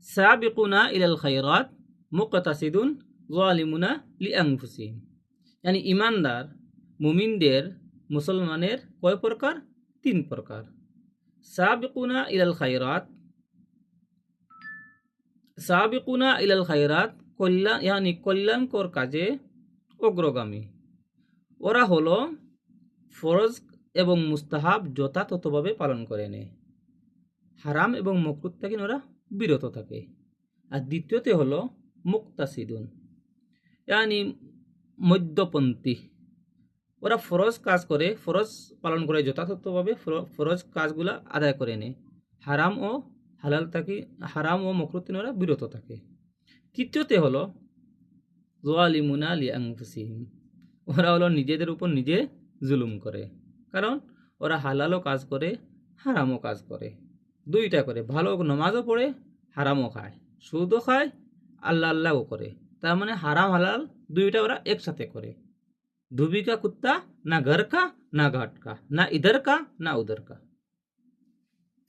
সাবিকুনা ইলাল খায়রাত মুকতাসিদুন যালিমুনা লিআনফুসিহিম। यानी ईमानदार মুমিনদের মুসলমানের কয় প্রকার? 3 প্রকার। সাবিকুনা ইলাল খায়রাত, সাবিকুনা ইলাল খায়রাত কল্যাণ यानी কল্যাণকর কাজে অগ্রগামী। ওরা হলো ফরজ এবং মুস্তাহাব যথাযথভাবে পালন করে নেয়, হারাম এবং মাকরুহ থেকে ওরা বিরত থাকে। আর দ্বিতীয়তে হলো মুক্তাসিদুন, यानी মধ্যপন্থী। ওরা ফরজ কাজ করে, ফরজ পালন করে যথাযথভাবে, ফরজ কাজগুলা আদায় করে নেয়, হারাম ও হালাল থেকে, হারাম ও মাকরুহ থেকে ওরা বিরত থাকে। তৃতীয়তে হলো যালিমুনা লিআনফুসিহিম, ওরা হলো নিজেদের উপর নিজে জুলুম করে, কারণ ওরা হালালও কাজ করে, হারামও কাজ করে, দুইটা করে। ভালো নামাজও পড়ে, হারামও খায়, সুদও খায়, আল্লাহ আল্লাহও করে। তার মানে হারাম হালাল দুইটা ওরা একসাথে করে। ধুবি কা কুত্তা না ঘর কা না ঘাট কা, না ইধর কা না উধর কা।